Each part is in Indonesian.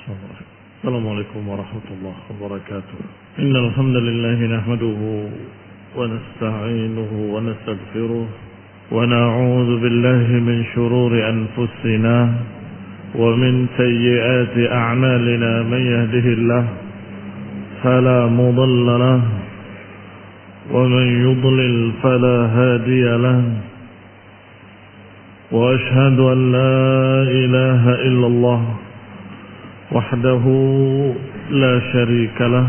السلام عليكم ورحمة الله وبركاته. إن الحمد لله نحمده ونستعينه ونستغفره ونعوذ بالله من شرور أنفسنا ومن سيئات أعمالنا. من يهده الله فلا مضل له ومن يضلل فلا هادي له. وأشهد أن لا إله إلا الله وحده لا شريك له.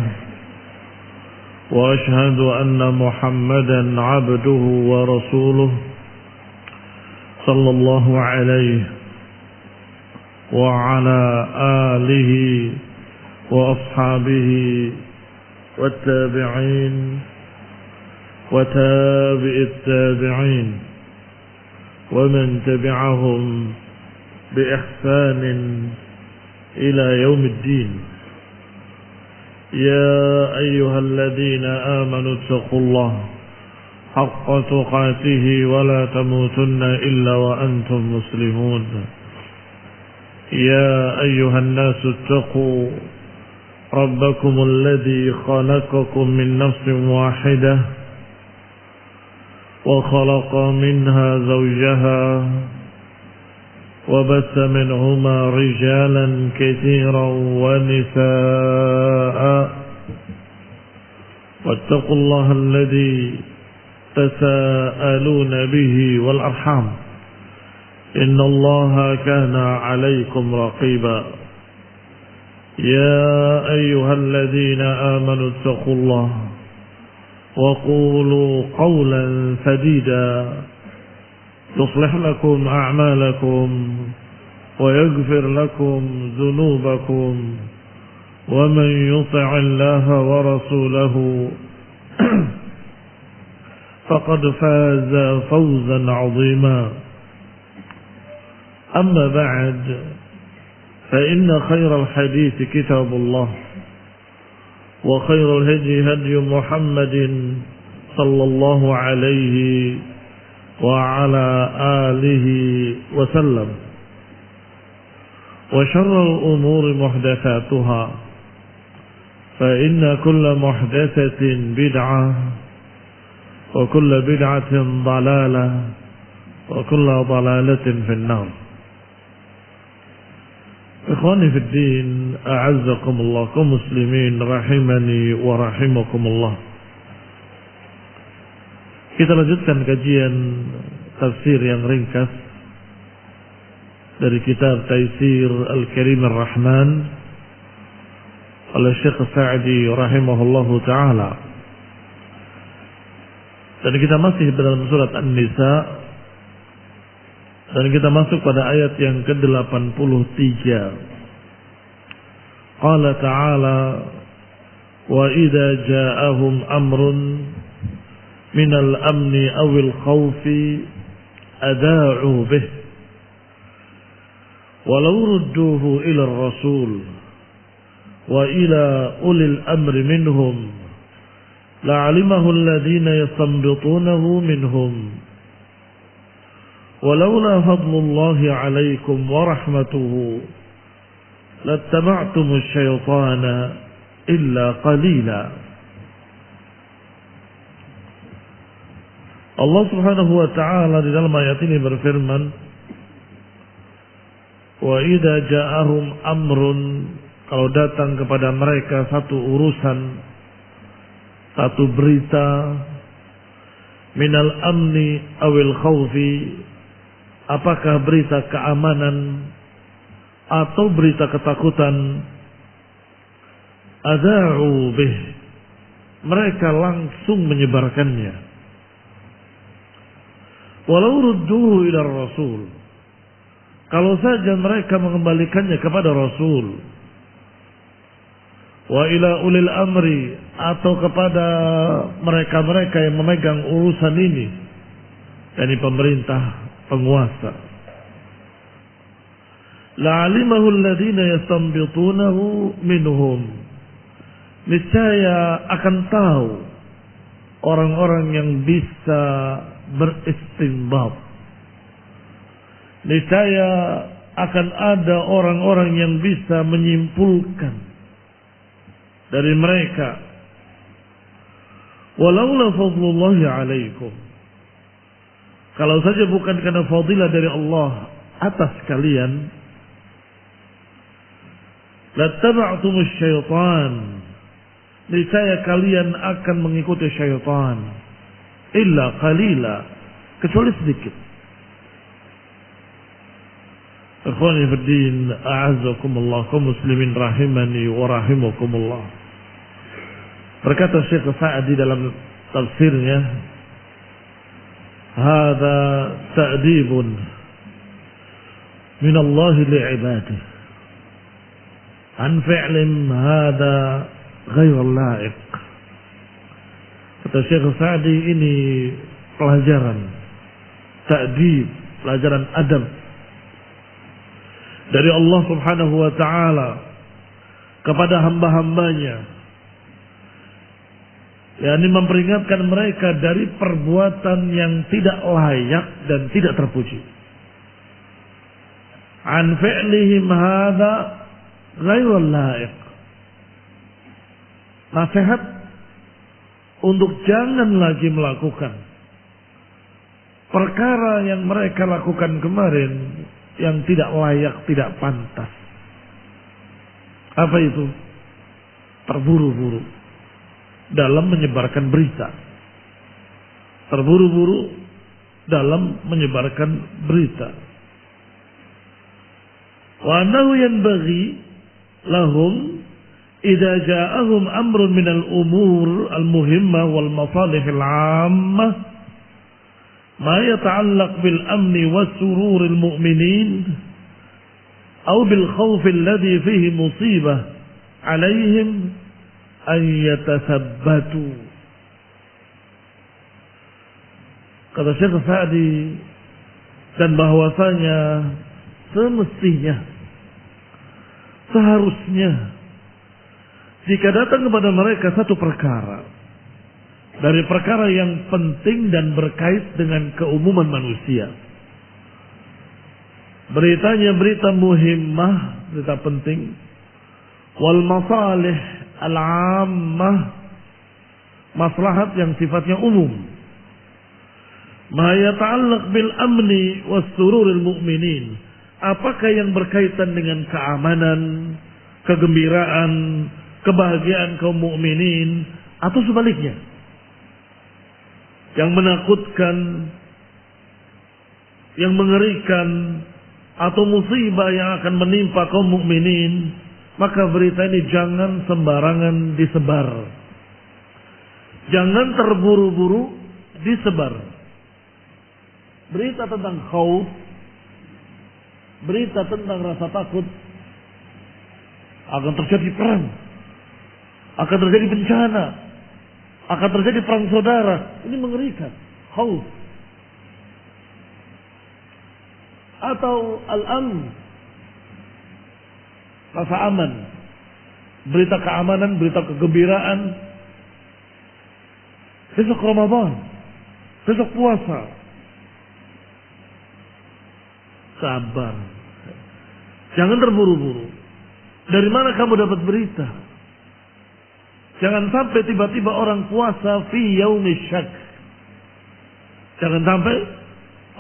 وأشهد أن محمدا عبده ورسوله صلى الله عليه وعلى آله وأصحابه والتابعين وتابع التابعين ومن تبعهم بإحسان إلى يوم الدين. يا أيها الذين آمنوا اتقوا الله حق تقاته ولا تموتن إلا وأنتم مسلمون. يا أيها الناس اتقوا ربكم الذي خلقكم من نفس واحدة وخلق منها زوجها وبث منهما رجالا كثيرا ونساء. واتقوا الله الذي تساءلون به والأرحام إن الله كان عليكم رقيبا. يا أيها الذين آمنوا اتقوا الله وقولوا قولا سديدا يصلح لكم أعمالكم ويغفر لكم ذنوبكم ومن يطع الله ورسوله فقد فاز فوزا عظيما. أما بعد فإن خير الحديث كتاب الله وخير الهدي هدي محمد صلى الله عليه وعلى آله وسلم. وشر الأمور محدثاتها فإن كل محدثة بدعة وكل بدعة ضلالة وكل ضلالة في النار. Ikhwani fi din, a'azzakumullah, kaum muslimin rahimani wa rahimakumullah. Kita lanjutkan kajian tafsir yang ringkas dari kitab Taisir Al-Karim Ar-Rahman oleh Syekh Sa'di rahimahullahu ta'ala. Dan kita masih dalam surat An-Nisa dan kita masuk pada ayat yang ke-83. Qala ta'ala wa idza ja'ahum amrun minal amni awil khawfi ada'u bih walau rudduhu ila ar-rasul wa ila ulil amri minhum la'alimahu alladhina yastanbitunahu minhum walaula fadlullahi 'alaikum wa rahmatuhu lattaba'tumus syaitana illa qalila. Allah Subhanahu wa ta'ala di dalam ayat ini berfirman, wa idza ja'ahum amrun, kalau datang kepada mereka satu urusan, satu berita, minal amni awil khawfi, apakah berita keamanan atau berita ketakutan, ada'u bih, mereka langsung menyebarkannya. Walau rudduhu ila rasul, kalau saja mereka mengembalikannya kepada Rasul, wa ila ulil amri, atau kepada mereka-mereka yang memegang urusan ini, yakni pemerintah, penguasa, la'alimahu alladhina yastanbitunahu minhum, niscaya akan tahu orang-orang yang bisa beristinbat, niscaya akan ada orang-orang yang bisa menyimpulkan dari mereka, walaula fadlullahi alaikum, kalau saja bukan karena fadilah dari Allah atas kalian, lattaba'tumus syaitan, niscaya kalian akan mengikuti syaitan, illa qalila, kecuali sedikit. Ikhwani fiddin, a'azzakumullah, kaum muslimin rahimani wa rahimakumullah. Berkata Syekh Sa'di dalam tafsirnya, hadza ta'dibun min Allah li'ibadihi an fi'lin hadza ghairu la'iq. Kata Syekh Sa'di, ini pelajaran ta'dib, pelajaran adab dari Allah Subhanahu wa ta'ala kepada hamba-hambanya, yakni memperingatkan mereka dari perbuatan yang tidak layak dan tidak terpuji. An fi'lihim hadza ghairul la'iq. Nasihat untuk jangan lagi melakukan perkara yang mereka lakukan kemarin yang tidak layak, tidak pantas. Apa itu? Terburu-buru dalam menyebarkan berita. Terburu-buru dalam menyebarkan berita. Wa annahu yanbaghi lahum idza ja'ahum amrun minal umur al-muhimmah wal masalihil 'ammah ma yata'allaq bil amni was sururil mu'minin aw bil khawfi alladhi fihi musibah 'alaihim an yatathabbatu. Kata Syekh Sa'di, dan bahwasanya semestinya, seharusnya jika datang kepada mereka satu perkara dari perkara yang penting dan berkait dengan keumuman manusia, beritanya berita muhimmah, berita penting, wal masalih al-ammah, maslahat yang sifatnya umum, ma yata'allaq bil amni was sururil mu'minin, apakah yang berkaitan dengan keamanan, kegembiraan, kebahagiaan kaum mukminin, atau sebaliknya yang menakutkan, yang mengerikan, atau musibah yang akan menimpa kaum mukminin, maka berita ini jangan sembarangan disebar. Jangan terburu-buru disebar. Berita tentang khauf, berita tentang rasa takut, akan terjadi perang, akan terjadi bencana, akan terjadi perang saudara. Ini mengerikan. Khauf. Atau al-amn, rasa aman, berita keamanan, berita kegembiraan. Besok Ramadan, besok puasa. Sabar. Jangan terburu-buru. Dari mana kamu dapat berita? Jangan sampai tiba-tiba orang puasa fi yaumis syak. Jangan sampai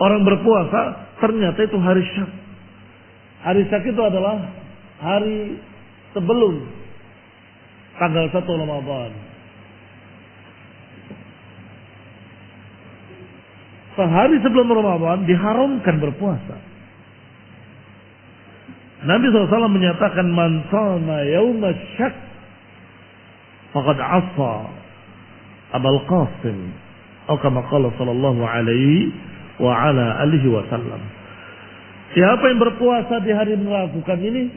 orang berpuasa ternyata itu hari syak. Hari syak itu adalah hari sebelum tanggal 1 Ramadan. Sehari sebelum Ramadan diharamkan berpuasa. Nabi SAW menyatakan, man shama yaumas syak faqad asa Abul Qasim, atau kama qala sallallahu alaihi wa ala alihi wasallam. Siapa yang berpuasa di hari meragukan ini,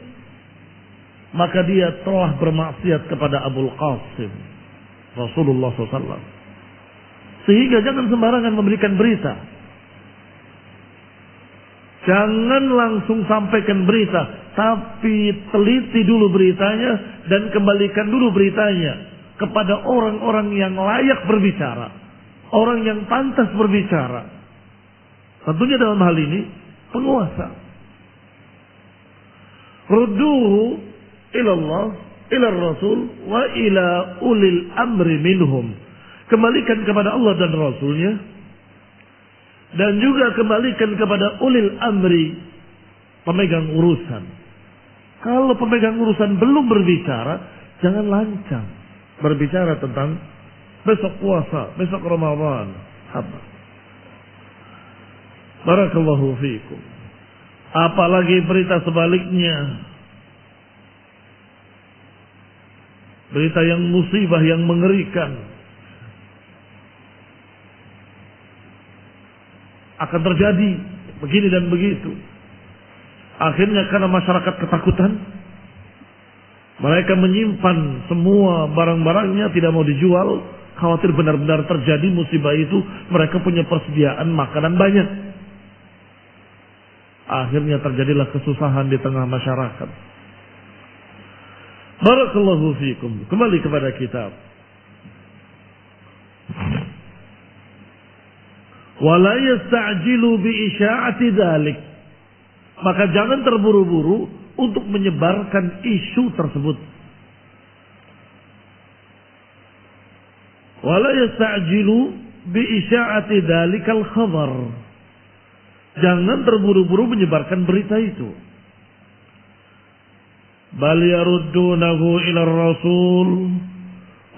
maka dia telah bermaksiat kepada Abul Qasim, Rasulullah SAW. Sehingga jangan sembarangan memberikan berita. Jangan langsung sampaikan berita, tapi teliti dulu beritanya dan kembalikan dulu beritanya kepada orang-orang yang layak berbicara, orang yang pantas berbicara. Tentunya dalam hal ini penguasa. Rudduhu ila Allah, ila Rasul, wa ila ulil amri minhum. Kembalikan kepada Allah dan Rasulnya, dan juga kembalikan kepada ulil amri, pemegang urusan. Kalau pemegang urusan belum berbicara, jangan lancang berbicara tentang besok puasa, besok Ramadan. Apa? Barakallahu fiikum. Apalagi berita sebaliknya. Berita yang musibah, yang mengerikan. Akan terjadi begini dan begitu. Akhirnya karena masyarakat ketakutan, mereka menyimpan semua barang-barangnya, tidak mau dijual, khawatir benar-benar terjadi musibah itu, mereka punya persediaan makanan banyak. Akhirnya terjadilah kesusahan di tengah masyarakat. Barakallahu fiikum. Kembali kepada kitab. Wala yasta'jilu bi isya'ati dzalik. Maka jangan terburu-buru untuk menyebarkan isu tersebut. Wala yasta'jilu bi isya'ati dzalikal khabar. Jangan terburu-buru menyebarkan berita itu. Bal yaruddunahu ila rasul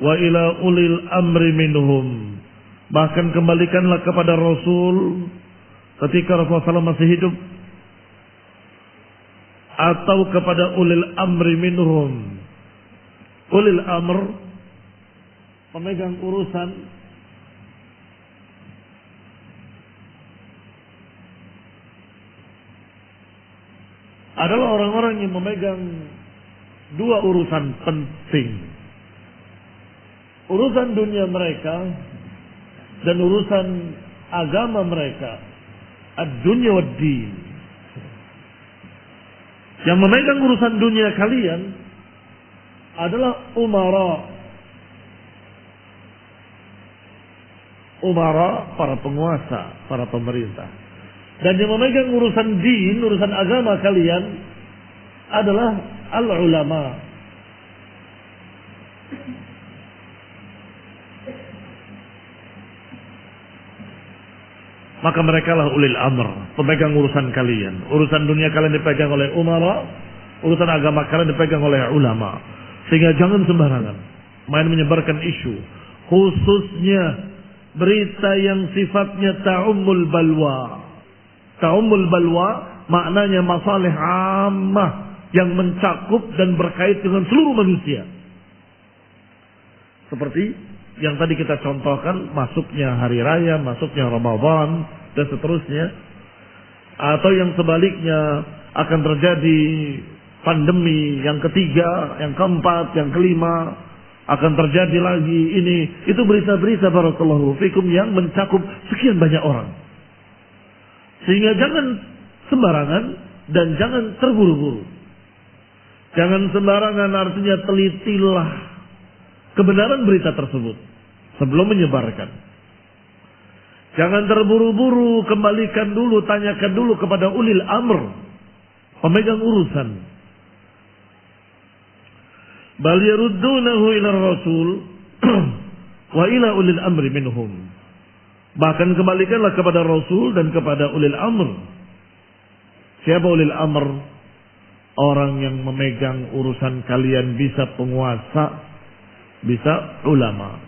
wa ila ulil amri minhum. Bahkan kembalikanlah kepada Rasul ketika Rasulullah SAW masih hidup, atau kepada ulil amri minhum. Ulil amr, pemegang urusan, adalah orang-orang yang memegang dua urusan penting. Urusan dunia mereka dan urusan agama mereka, ad-dunya wad-din. Yang memegang urusan dunia kalian adalah umara. Umara, para penguasa, para pemerintah. Dan yang memegang urusan din, urusan agama kalian adalah al-ulama. Maka mereka lah ulil amr, pemegang urusan kalian. Urusan dunia kalian dipegang oleh umara, urusan agama kalian dipegang oleh ulama. Sehingga jangan sembarangan main menyebarkan isu, khususnya berita yang sifatnya ta'ummul balwa. Ta'ummul balwa maknanya masalih ammah yang mencakup dan berkait dengan seluruh manusia. Seperti yang tadi kita contohkan, masuknya hari raya, masuknya Ramadan, dan seterusnya. Atau yang sebaliknya, akan terjadi pandemi yang ketiga, yang keempat, yang kelima, akan terjadi lagi ini. Itu berita-berita barakallahu fikum yang mencakup sekian banyak orang. Sehingga jangan sembarangan dan jangan terburu-buru. Jangan sembarangan, artinya telitilah kebenaran berita tersebut sebelum menyebarkan. Jangan terburu-buru, kembalikan dulu, tanyakan dulu kepada ulil amr, pemegang urusan. Bal yaruddunahu ila rasul wa ila ulil amri minhum. Bahkan kembalikanlah kepada Rasul dan kepada ulil amr. Siapa ulil amr? Orang yang memegang urusan kalian, bisa penguasa, bisa ulama.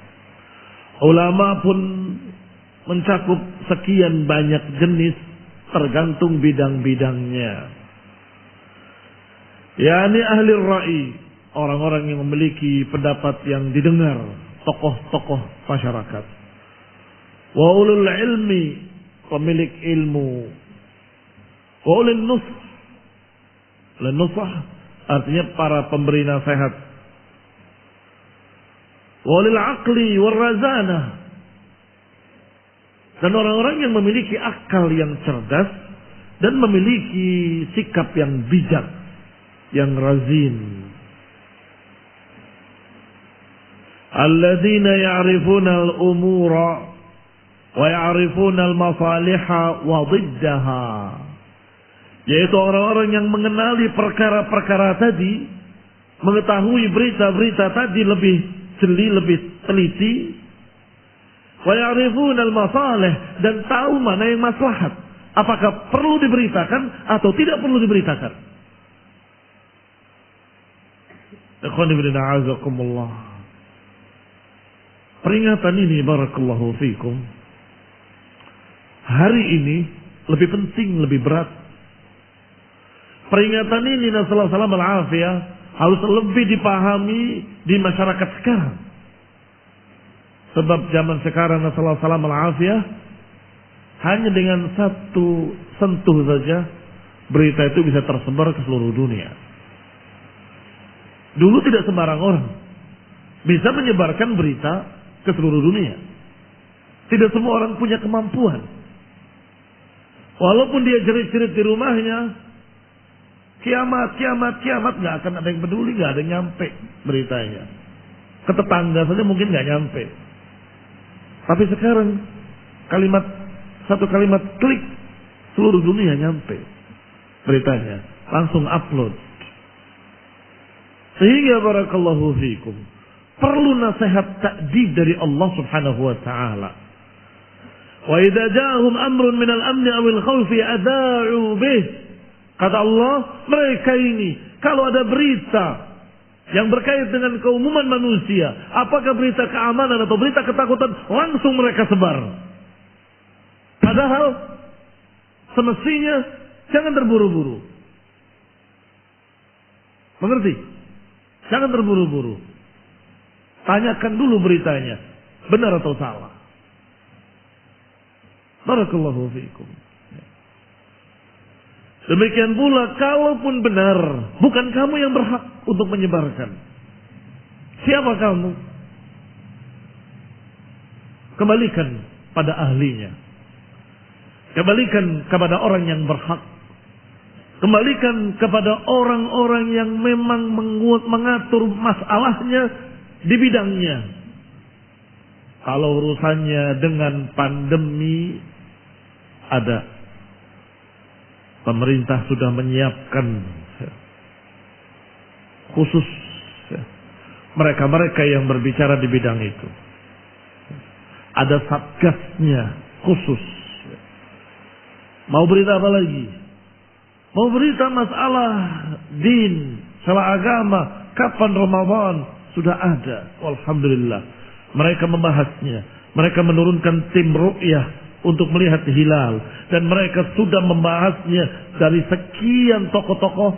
Ulama pun mencakup sekian banyak jenis, tergantung bidang-bidangnya. Yani ahli ra'i, orang-orang yang memiliki pendapat yang didengar, tokoh-tokoh masyarakat. Wa ulul ilmi, pemilik ilmu. Wa ulil nusah, lenusah artinya para pemberi nasihat. Wa ulil aqli war razanah, dan orang-orang yang memiliki akal yang cerdas dan memiliki sikap yang bijak, yang razin. Alladzina ya'rifuna al-umura wa ya'rifuna al-masaliha wa dhiddaha, Yaitu orang-orang yang mengenali perkara-perkara tadi, mengetahui berita-berita tadi lebih jeli, lebih teliti. Wa ya'rifuna al-masalih, dan tahu mana yang maslahat. Apakah perlu diberitakan atau tidak perlu diberitakan. Ikhwan fillah a'azakumullah. Peringatan ini barakallahu fikum hari ini lebih penting, lebih berat. Peringatan ini nasallahu salam al-afiyah harus lebih dipahami di masyarakat sekarang. Sebab zaman sekarang nasallahu salam al-afiyah hanya dengan satu sentuh saja berita itu bisa tersebar ke seluruh dunia. Dulu tidak sembarang orang bisa menyebarkan berita ke seluruh dunia. Tidak semua orang punya kemampuan. Walaupun dia jerit-jerit di rumahnya, kiamat, kiamat, kiamat, nggak akan ada yang peduli, nggak ada yang nyampe beritanya. Ke tetangga saja mungkin nggak nyampe. Tapi sekarang satu kalimat klik, seluruh dunia nyampe beritanya, langsung upload. Sehingga barakallahu fikum perlu nasihat ta'dib dari Allah Subhanahu wa taala. Wa idza ja'ahum amrun minal amni awil khawfi adha'u bih. Kata Allah, mereka ini kalau ada berita yang berkait dengan keumuman manusia, apakah berita keamanan atau berita ketakutan, langsung mereka sebar. Padahal semestinya jangan terburu-buru. Mengerti? Jangan terburu-buru. Tanyakan dulu beritanya, benar atau salah. Barakallahu fiikum. Demikian pula, kalaupun benar, bukan kamu yang berhak untuk menyebarkan. Siapa kamu? Kembalikan pada ahlinya. Kembalikan kepada orang yang berhak. Kembalikan kepada orang-orang yang memang mengatur masalahnya di bidangnya. Kalau urusannya dengan pandemi, ada pemerintah sudah menyiapkan khusus mereka-mereka yang berbicara di bidang itu. Ada satgasnya khusus. Mau berita apa lagi? Mau berita masalah din, salah agama, kapan Ramadan, sudah ada. Alhamdulillah. Mereka membahasnya. Mereka menurunkan tim ru'yah untuk melihat hilal. Dan mereka sudah membahasnya dari sekian tokoh-tokoh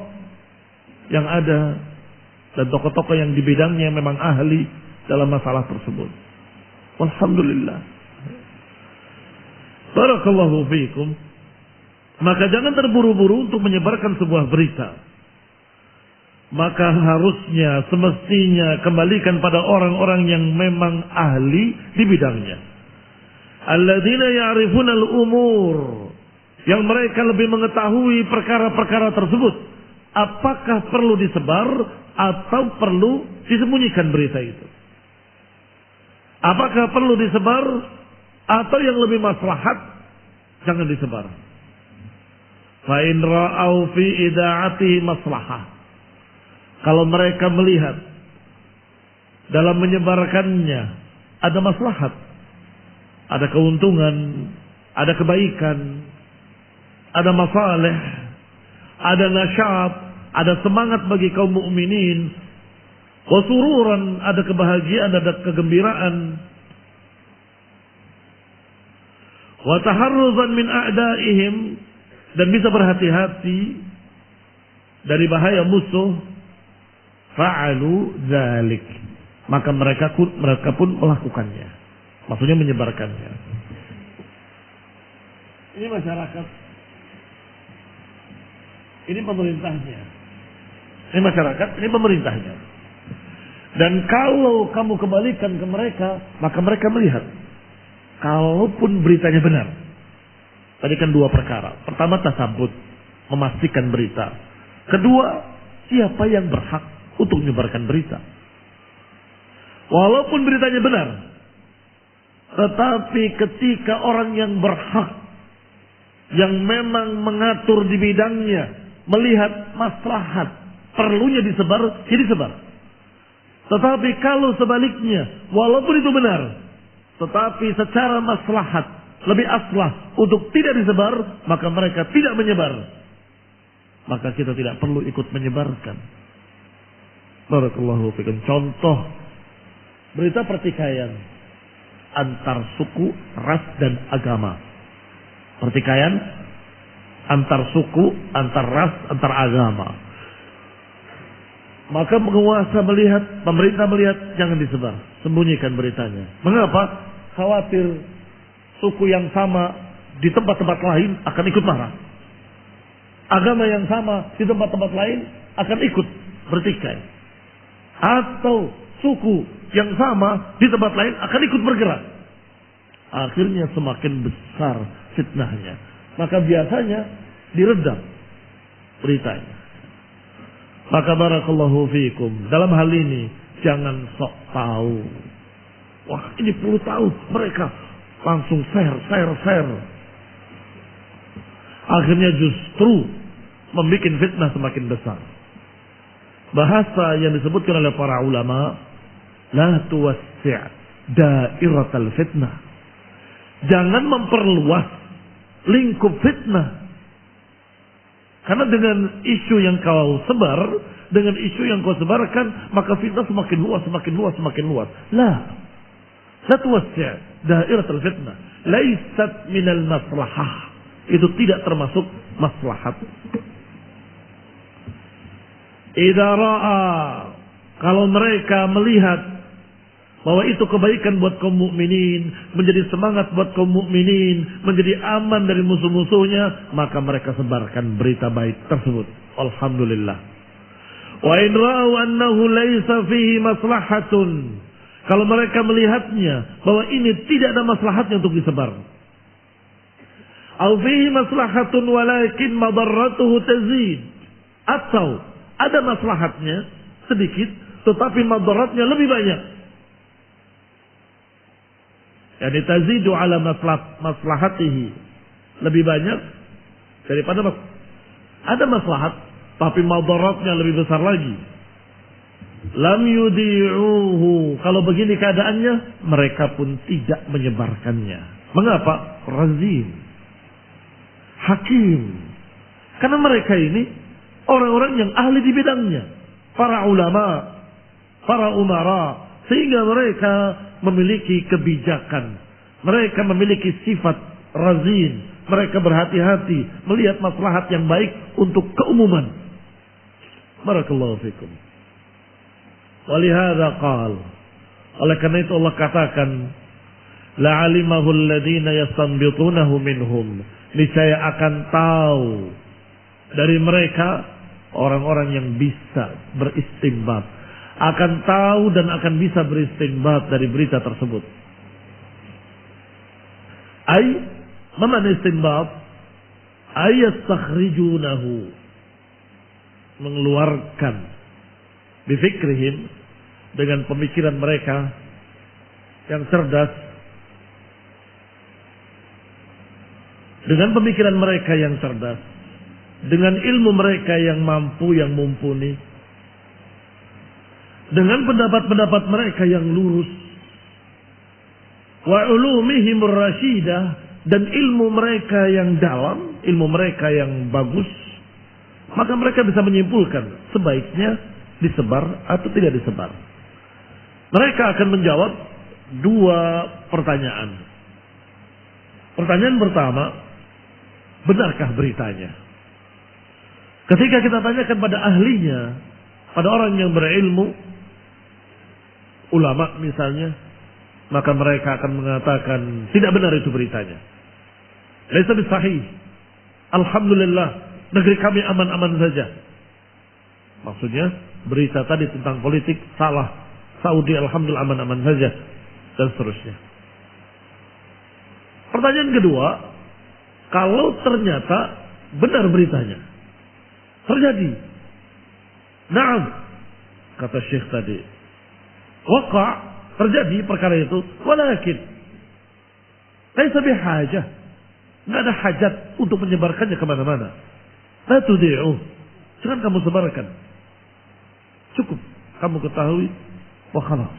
yang ada. Dan tokoh-tokoh yang di bidangnya memang ahli dalam masalah tersebut. Alhamdulillah. Barakallahu fiikum. Maka jangan terburu-buru untuk menyebarkan sebuah berita. Maka harusnya, semestinya kembalikan pada orang-orang yang memang ahli di bidangnya. Alladzina ya'rifuna al-umur, yang mereka lebih mengetahui perkara-perkara tersebut. Apakah perlu disebar atau perlu disembunyikan berita itu? Apakah perlu disebar atau yang lebih maslahat jangan disebar? Fa in ra'au fi ida'atihi maslahah. Kalau mereka melihat dalam menyebarkannya ada maslahat, ada keuntungan, ada kebaikan, ada masalih, ada nasyat, ada semangat bagi kaum mukminin, wa sururan, ada kebahagiaan, ada kegembiraan, wa taharruzan min a'daihim, dan bisa berhati-hati dari bahaya musuh, fa'alu dzalik, maka mereka pun melakukannya, maksudnya menyebarkannya. Ini masyarakat, ini pemerintahnya, ini masyarakat, ini pemerintahnya. Dan kalau kamu kembalikan ke mereka, maka mereka melihat kalaupun beritanya benar. Tadi kan dua perkara. Pertama, tasabut, memastikan berita. Kedua, siapa yang berhak untuk menyebarkan berita. Walaupun beritanya benar, tetapi ketika orang yang berhak yang memang mengatur di bidangnya, melihat maslahat, perlunya disebar, jadi sebar. Tetapi kalau sebaliknya, walaupun itu benar, tetapi secara maslahat lebih aslah untuk tidak disebar, maka mereka tidak menyebar. Maka kita tidak perlu ikut menyebarkan. Barakallahu fikum. Contoh berita pertikaian antar suku, ras dan agama. Pertikaian antar suku, antar ras, antar agama. Maka penguasa melihat, pemerintah melihat, jangan disebar, sembunyikan beritanya. Mengapa? Khawatir suku yang sama di tempat-tempat lain akan ikut marah. Agama yang sama di tempat-tempat lain akan ikut bertikai. Atau suku yang sama di tempat lain akan ikut bergerak. Akhirnya semakin besar fitnahnya. Maka biasanya diredam beritanya. Maka barakallahu fiikum, dalam hal ini jangan sok tahu. Wah, ini perlu tahu, mereka langsung share. Akhirnya justru membuat fitnah semakin besar. Bahasa yang disebutkan oleh para ulama, la tuwassi' dairatal fitnah. Jangan memperluas lingkup fitnah. Karena dengan isu yang kau sebar, dengan isu yang kau sebarkan, maka fitnah semakin luas. La tuwassi' dairatal fitnah. Laisat minal maslahah. Itu tidak termasuk maslahat. Idza ra'a, kalau mereka melihat bahwa itu kebaikan buat kaum mukminin, menjadi semangat buat kaum mukminin, menjadi aman dari musuh-musuhnya, maka mereka sebarkan berita baik tersebut. Alhamdulillah. Wa in ra'u annahu laisa fihi maslahatun, kalau mereka melihatnya bahwa ini tidak ada maslahatnya untuk disebar. Au fihi maslahatun walakin madarratuhu tazid, atau ada maslahatnya sedikit tetapi madaratnya lebih banyak. Yani tazidu ala maslahatihi, lebih banyak daripada ada maslahat tapi madaratnya lebih besar lagi. Lam yudi'uhu, kalau begini keadaannya mereka pun tidak menyebarkannya. Mengapa? Razin, hakim. Karena mereka ini orang-orang yang ahli di bidangnya, para ulama, para umara, sehingga mereka memiliki kebijakan, mereka memiliki sifat razin, mereka berhati-hati melihat maslahat yang baik untuk keumuman. Barakallahu fikum. Walihada qal, oleh karena itu Allah katakan, la'alimahu alladhina yastanbitunahu minhum, niscaya akan tahu dari mereka orang-orang yang bisa beristinbat, akan tahu dan akan bisa beristinbat dari berita tersebut. Ay, mana istinbat? Ayastakhrijunahu, mengeluarkan bifikrihim, dengan pemikiran mereka yang cerdas, dengan pemikiran mereka yang cerdas, dengan ilmu mereka yang mampu, yang mumpuni, dengan pendapat-pendapat mereka yang lurus, wa ulumihim rasyidah, dan ilmu mereka yang dalam, ilmu mereka yang bagus, maka mereka bisa menyimpulkan sebaiknya disebar atau tidak disebar. Mereka akan menjawab dua pertanyaan. Pertanyaan pertama, benarkah beritanya? Ketika kita tanyakan pada ahlinya, pada orang yang berilmu, ulama misalnya, maka mereka akan mengatakan tidak benar itu beritanya. Laisa bisahih. Alhamdulillah, negeri kami aman-aman saja. Maksudnya berita tadi tentang politik salah. Saudi alhamdulillah aman-aman saja, dan seterusnya. Pertanyaan kedua, kalau ternyata benar beritanya, terjadi, na'am, kata Syekh tadi, waqa', terjadi perkara itu, walakin laisa bihajah Nggak ada hajat untuk menyebarkannya kemana-mana. La tudi'u. Jangan kamu sebarkan. Cukup kamu ketahui. Wah khalas.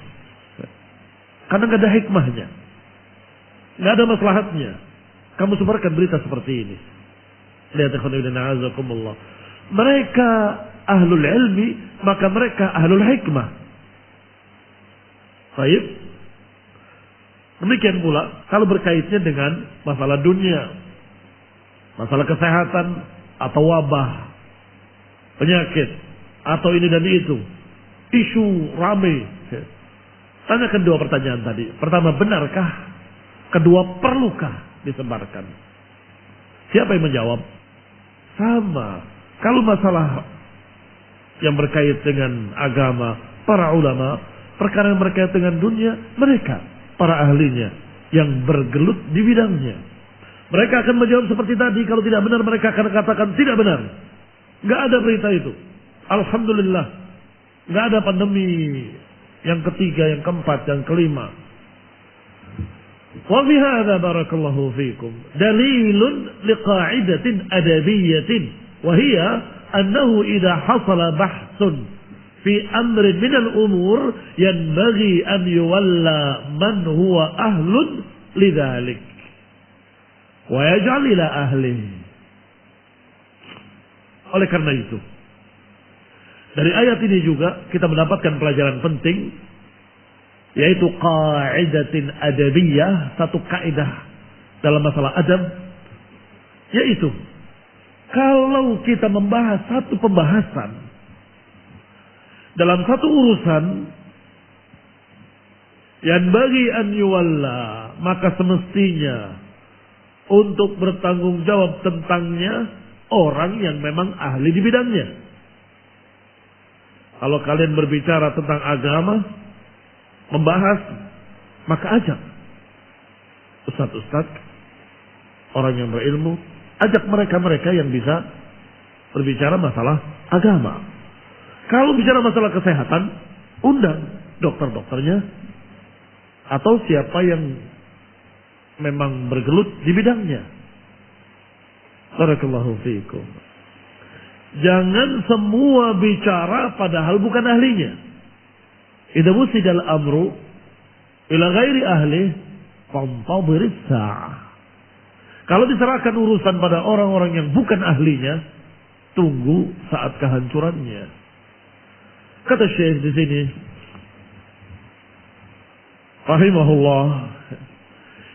Karena nggak ada hikmahnya. Nggak ada maslahatnya. Kamu sebarkan berita seperti ini. Lihat ikhwanina azakumullah. Mereka ahlul ilmi, maka mereka ahlul hikmah. Baik. Demikian pula kalau berkaitnya dengan masalah dunia, masalah kesehatan atau wabah, penyakit atau ini dan itu, isu rame. Tanyakan dua pertanyaan tadi. Pertama, benarkah? Kedua, perlukah disebarkan? Siapa yang menjawab? Sama. Kalau masalah yang berkait dengan agama, para ulama, perkara yang berkait dengan dunia, mereka para ahlinya yang bergelut di bidangnya. Mereka akan menjawab seperti tadi. Kalau tidak benar, mereka akan katakan tidak benar. Nggak ada berita itu. Alhamdulillah. Nggak ada pandemi yang ketiga, yang keempat, yang kelima. Wa bihadza barakallahu fikum dalilun liqa'idatin adabiyyatin wa hiya annahu idza hasala bahsun fi amrin min al-umur yanbaghi an yuwalla man huwa ahlun lidzalik wa yaj'al ila ahlihi. Oleh karena itu, dari ayat ini juga kita mendapatkan pelajaran penting, yaitu qaidatin adabiyah, satu kaidah dalam masalah adab, yaitu kalau kita membahas satu pembahasan dalam satu urusan yang bagi an yuwalla, maka semestinya untuk bertanggung jawab tentangnya orang yang memang ahli di bidangnya. Kalau kalian berbicara tentang agama, membahas, maka ajak ustaz-ustaz, orang yang berilmu, ajak mereka-mereka yang bisa berbicara masalah agama. Kalau bicara masalah kesehatan, undang dokter-dokternya atau siapa yang memang bergelut di bidangnya. Barakallahu fiikum. Jangan semua bicara padahal bukan ahlinya. Idza wusidal amru ila ghairi ahli fantadhiris sa'ah. Kalau diserahkan urusan pada orang-orang yang bukan ahlinya, tunggu saat kehancurannya. Kata Syekh di sini, rahimahullah,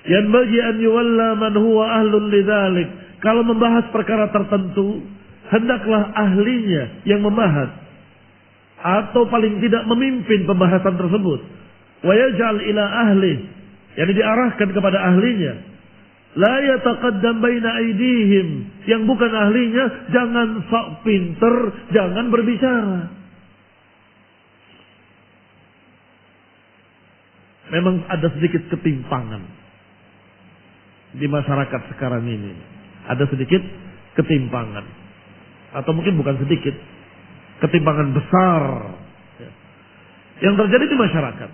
yanbaghi an yuwalla man huwa ahlun lidzalik. Kalau membahas perkara tertentu, hendaklah ahlinya yang membahas atau paling tidak memimpin pembahasan tersebut. Wa yaj'al ila ahli, yang diarahkan kepada ahlinya. La yataqaddam baina aydihim, yang bukan ahlinya jangan sok pinter, jangan berbicara. Memang ada sedikit ketimpangan di masyarakat sekarang ini. Ada sedikit ketimpangan. Atau mungkin bukan sedikit, ketimpangan besar yang terjadi di masyarakat.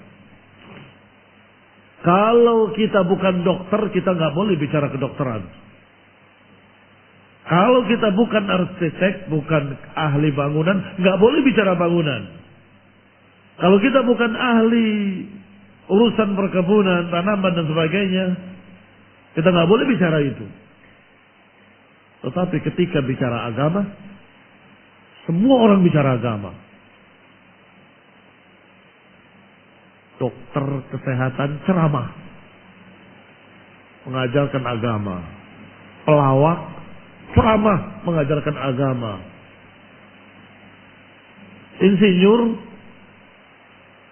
Kalau kita bukan dokter, kita nggak boleh bicara kedokteran. Kalau kita bukan arsitek, bukan ahli bangunan, nggak boleh bicara bangunan. Kalau kita bukan ahli urusan perkebunan, tanaman dan sebagainya, kita nggak boleh bicara itu. Tetapi ketika bicara agama, semua orang bicara agama. Dokter kesehatan ceramah, mengajarkan agama. Pelawak ceramah, mengajarkan agama. Insinyur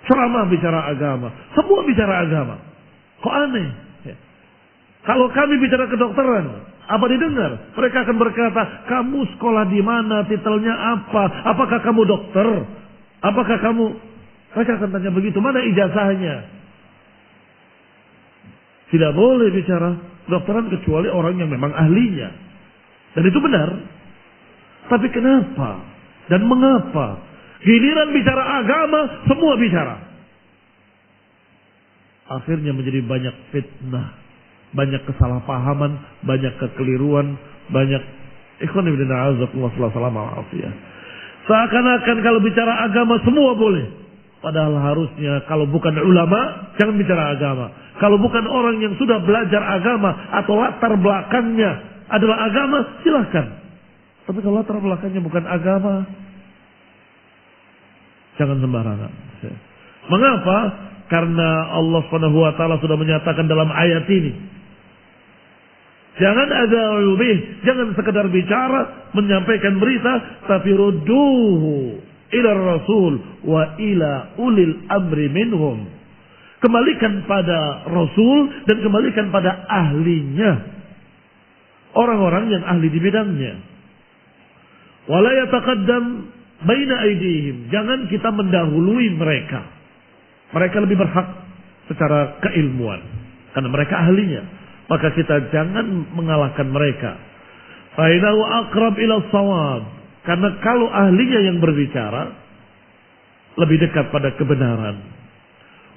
ceramah bicara agama. Semua bicara agama. Kok aneh? Kalau kami bicara kedokteran, apa didengar? Mereka akan berkata, kamu sekolah di mana? Titelnya apa? Apakah kamu dokter? Apakah kamu... Mereka akan tanya begitu. Mana ijazahnya? Tidak boleh bicara kedokteran kecuali orang yang memang ahlinya. Dan itu benar. Tapi kenapa? Dan mengapa? Giliran bicara agama, semua bicara. Akhirnya menjadi banyak fitnah. banyak kesalahpahaman, banyak kekeliruan, banyak seakan-akan kalau bicara agama semua boleh. Padahal harusnya kalau bukan ulama jangan bicara agama. Kalau bukan orang yang sudah belajar agama atau latar belakangnya adalah agama, silahkan. Tapi kalau latar belakangnya bukan agama, jangan sembarangan. Mengapa? Karena Allah Subhanahu wa taala sudah menyatakan dalam ayat ini, jangan ada ulubih, jangan sekedar bicara, menyampaikan berita, tapi rudduhu ila rasul wa ila ulil amri minhum. Kembalikan pada rasul dan kembalikan pada ahlinya, orang-orang yang ahli di bidangnya. Wala yataqaddam baina aydihim, jangan kita mendahului mereka. Mereka lebih berhak secara keilmuan karena mereka ahlinya. Maka kita jangan mengalahkan mereka. Fa innahu aqrab ila shawab, karena kalau ahlinya yang berbicara lebih dekat pada kebenaran.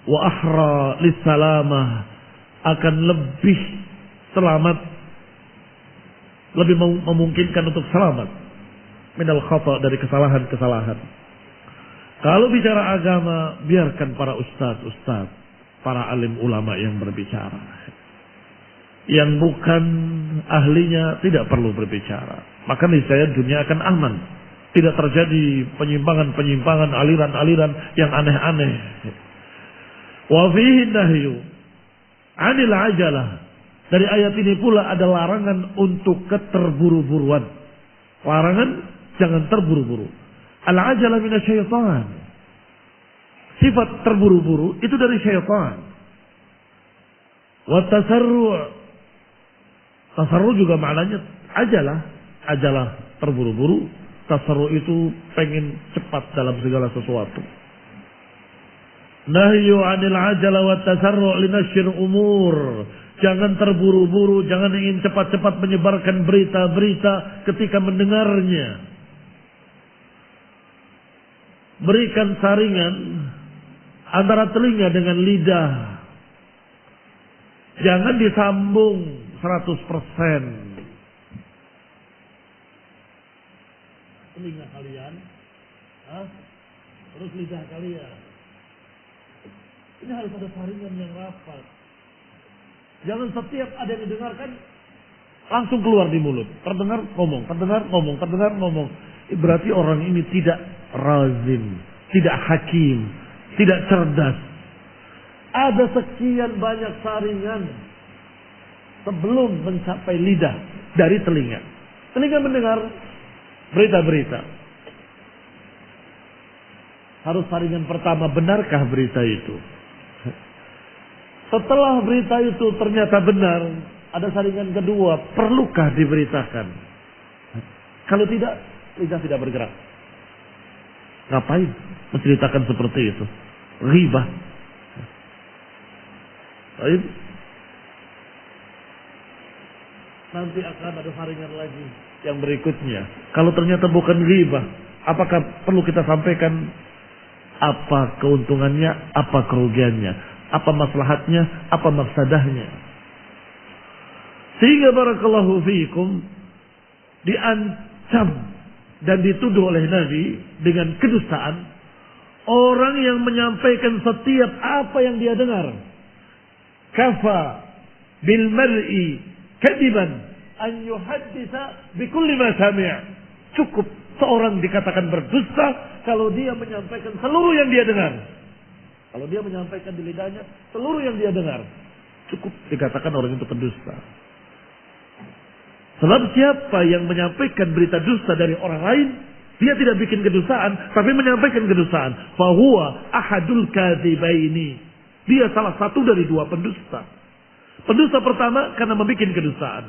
Wa ahra lissalamah, akan lebih selamat, lebih memungkinkan untuk selamat minal khata, dari kesalahan-kesalahan. Kalau bicara agama, biarkan para ustaz, para alim ulama yang berbicara. Yang bukan ahlinya tidak perlu berbicara. Maka niscaya dunia akan aman. Tidak terjadi penyimpangan-penyimpangan, aliran-aliran yang aneh-aneh. Wa fihi nahyu 'anil ajalah. Dari ayat ini pula ada larangan untuk keterburu-buruan. Larangan jangan terburu-buru. Al-ajalah minasyaitan. Sifat terburu-buru itu dari syaitan. Wa tasarru'. Tasarru' juga maknanya ajalah terburu-buru. Tasarru' itu pengen cepat dalam segala sesuatu. Nahyu 'anil ajalah wa tasarru' linasyir umur. Jangan terburu-buru, jangan ingin cepat-cepat menyebarkan berita-berita ketika mendengarnya. Berikan saringan antara telinga dengan lidah. Jangan disambung 100%. Telinga kalian, terus lidah kalian. Ini harus ada saringan yang rapat. Jangan setiap ada yang didengarkan langsung keluar di mulut. Terdengar ngomong, terdengar ngomong, terdengar ngomong. Berarti orang ini tidak razim, tidak hakim, tidak cerdas. Ada sekian banyak saringan sebelum mencapai lidah dari telinga. Telinga mendengar berita-berita. Harus saringan pertama, benarkah berita itu? Setelah berita itu ternyata benar, ada saringan kedua, perlukah diberitakan? Kalau tidak, lidah tidak bergerak. Ngapain menceritakan seperti itu? Ghibah. Baik. Nanti akan ada saringan lagi yang berikutnya. Kalau ternyata bukan ghibah, apakah perlu kita sampaikan apa keuntungannya, apa kerugiannya, apa maslahatnya, apa mafsadahnya? Sehingga barakallahu fiikum diancam dan dituduh oleh Nabi dengan kedustaan orang yang menyampaikan setiap apa yang dia dengar. Kafa bil mar'i kadiban an yuhadditsa bikulli ma sami'. Cukup seorang dikatakan berdusta kalau dia menyampaikan seluruh yang dia dengar. Kalau dia menyampaikan di lidahnya seluruh yang dia dengar, cukup dikatakan orang itu pendusta. Sebab siapa yang menyampaikan berita dusta dari orang lain, dia tidak bikin kedustaan, tapi menyampaikan kedustaan. Fahuwa ahadul kadzibaini. Dia salah satu dari dua pendusta. Pendusta pertama karena membuat kedustaan.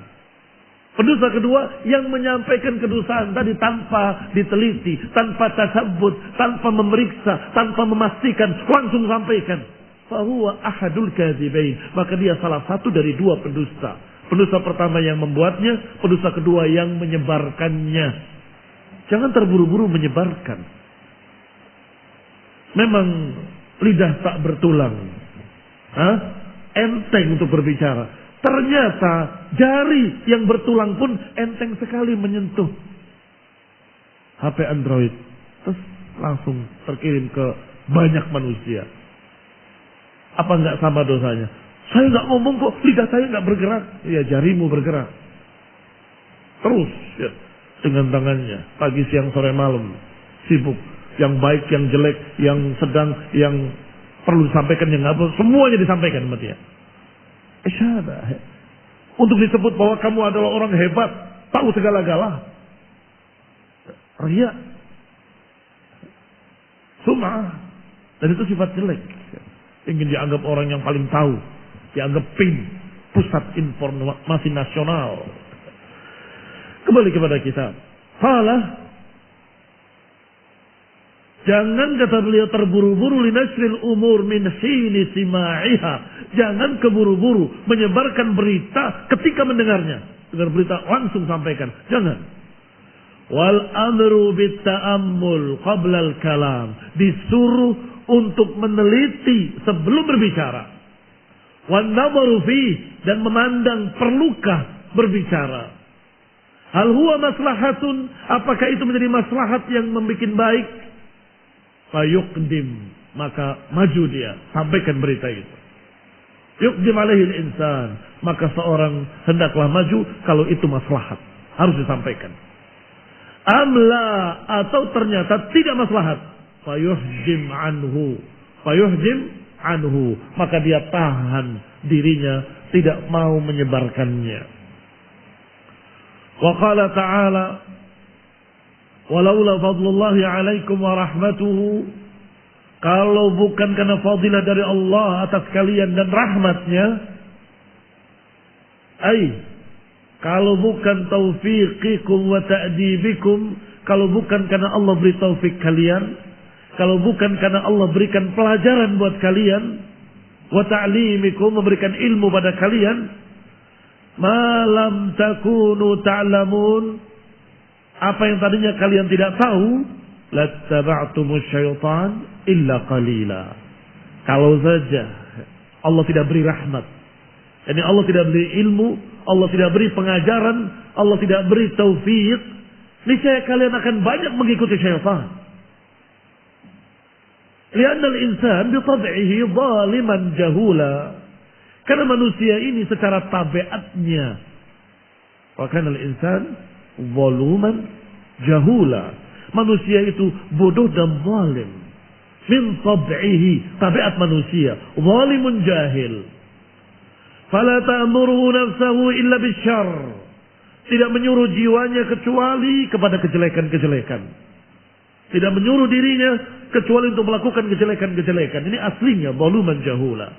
Pendusta kedua yang menyampaikan kedustaan tadi tanpa diteliti, tanpa tasabbut, tanpa memeriksa, tanpa memastikan, langsung sampaikan. Fahuwa ahadul kadzibain. Maka dia salah satu dari dua pendusta. Pendusta pertama yang membuatnya, pendusta kedua yang menyebarkannya. Jangan terburu-buru menyebarkan. Memang lidah tak bertulang. Enteng untuk berbicara. Ternyata jari yang bertulang pun enteng sekali menyentuh HP Android. Terus langsung terkirim ke banyak manusia. Apa enggak sama dosanya? Saya enggak ngomong kok, lidah saya enggak bergerak. Ya, jarimu bergerak. Terus ya, dengan tangannya, pagi, siang, sore, malam, sibuk. Yang baik, yang jelek, yang sedang, yang perlu disampaikan, yang enggak perlu, semuanya disampaikan sama dia. Isyadah. Untuk disebut bahwa kamu adalah orang hebat, tahu segala-gala. Riya. Sum'ah. Dan itu sifat jelek. Ingin dianggap orang yang paling tahu. Dianggap PIN. Pusat Informasi Nasional. Kembali kepada kita. Salah. Jangan, kata beliau, terburu-buru linasril umur min hini sima'iha. Jangan keburu-buru menyebarkan berita ketika mendengarnya. Dengar berita langsung sampaikan. Jangan. Wal amru bitta'ammul qabla al-kalam. Disuruh untuk meneliti sebelum berbicara. Wan nadharu fi, dan memandang perlukah berbicara. Hal huwa maslahatun, apakah itu menjadi maslahat yang membuat baik? Fayuqdim, maka maju dia, sampaikan berita itu. Yuqdim alaihil insan, maka seorang hendaklah maju kalau itu maslahat, harus disampaikan. Amla, atau ternyata tidak maslahat, fayuhdim anhu, maka dia tahan dirinya, tidak mau menyebarkannya. Wa qala ta'ala, walaula fadlullahi alaikum wa rahmatuhu, kalau bukan karena fadilah dari Allah atas kalian dan rahmatnya, kalau bukan taufiqikum wa ta'dibikum, kalau bukan karena Allah beri taufik kalian, kalau bukan karena Allah berikan pelajaran buat kalian, wa ta'limikum, memberikan ilmu pada kalian, ma lam takunu ta'lamun, apa yang tadinya kalian tidak tahu, lattaba'tumus syaitan illa qalila. Kalau saja Allah tidak beri rahmat, yani Allah tidak beri ilmu, Allah tidak beri pengajaran, Allah tidak beri taufik, niscaya kalian akan banyak mengikuti syaitan. Lianna al-insan bi tab'ihi zaliman jahula. Karena manusia ini secara tabiatnya, wa kana al-insan zaluman jahula. Manusia itu bodoh dan zalim. Min tab'ihi, tabiat manusia, zalimun jahil. Fala ta'muru nafsahu illa bisyarr. Tidak menyuruh jiwanya kecuali kepada kejelekan-kejelekan. Tidak menyuruh dirinya kecuali untuk melakukan kejelekan-kejelekan. Ini aslinya zaluman jahula.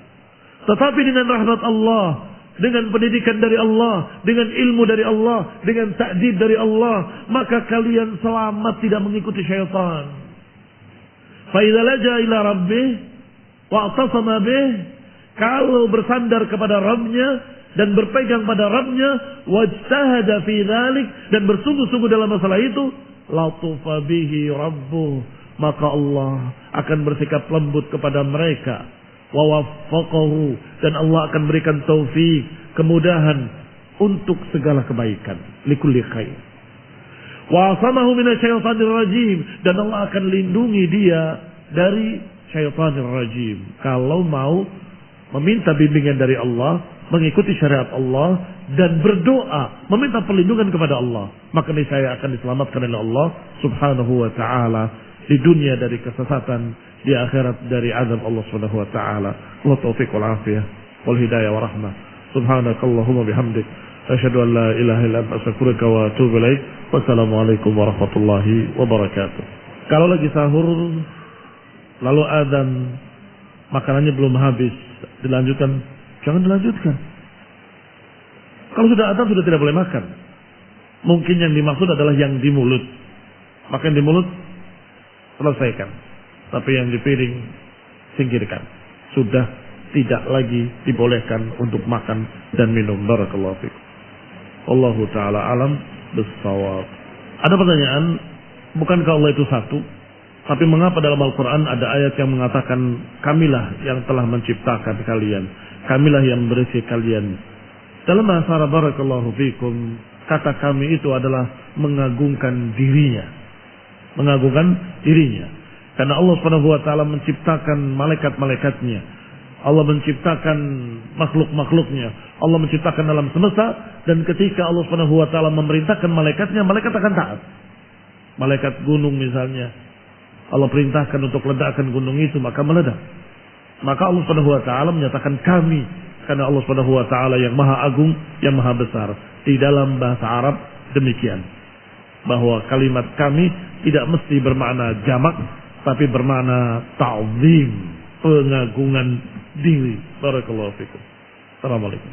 Tetapi dengan rahmat Allah, dengan pendidikan dari Allah, dengan ilmu dari Allah, dengan ta'dib dari Allah, maka kalian selamat tidak mengikuti syaitan. Fa idza laja ila rabbih wa atasama bih, kalau bersandar kepada Rabbnya dan berpegang pada Rabbnya, wajtahada fi dzalik, dan bersungguh-sungguh dalam masalah itu, latufa bihi rabbuh, maka Allah akan bersikap lembut kepada mereka, wa waffaqahu, dan Allah akan berikan taufik, kemudahan untuk segala kebaikan, likulli khair. Wa asamahu minasyaitonir rajim, dan Allah akan lindungi dia dari syaitanir rajim kalau mau meminta bimbingan dari Allah, mengikuti syariat Allah, dan berdoa meminta perlindungan kepada Allah, maka niscaya akan diselamatkan oleh Allah Subhanahu wa taala di dunia dari kesesatan, di akhirat dari azab Allah Subhanahu wa taala. Wa taufiq wal afiyah wal hidayah wa rahmah. Subhanakallahumma bihamdik, asyhadu an la ilaha illa anta, astaghfiruka wa atubu ilaik. Wassalamualaikum warahmatullahi wabarakatuh. Kalau lagi sahur lalu adzan, makanannya belum habis, dilanjutkan, jangan dilanjutkan. Kalau sudah adzan sudah tidak boleh makan. Mungkin yang dimaksud adalah yang di mulut. Makan di mulut selesaikan. Tapi yang di piring singkirkan. Sudah tidak lagi dibolehkan untuk makan dan minum. Barakallahu fiik. Wallahu taala alam bis-shawab. Ada pertanyaan, bukankah Allah itu satu? Tapi mengapa dalam Al-Quran ada ayat yang mengatakan kamilah yang telah menciptakan kalian, kamilah yang berisi kalian, Dalam bahasa Arab barakallahu fikum, kata kami itu adalah mengagungkan dirinya. Mengagungkan dirinya. Karena Allah Subhanahu wa taala menciptakan malaikat-malaikatnya. Allah menciptakan makhluk-makhluknya. Allah menciptakan alam semesta, dan ketika Allah Subhanahu wa taala memerintahkan malaikatnya, malaikat akan taat. Malaikat gunung misalnya, Allah perintahkan untuk ledakan gunung itu, maka meledak. Maka Allah Subhanahu wa taala menyatakan kami, karena Allah Subhanahu wa taala yang maha agung, yang maha besar. Di dalam bahasa Arab demikian, bahwa kalimat kami tidak mesti bermakna jamak, tapi bermakna ta'zim, pengagungan diri. Barakallahu fikum. Assalamualaikum.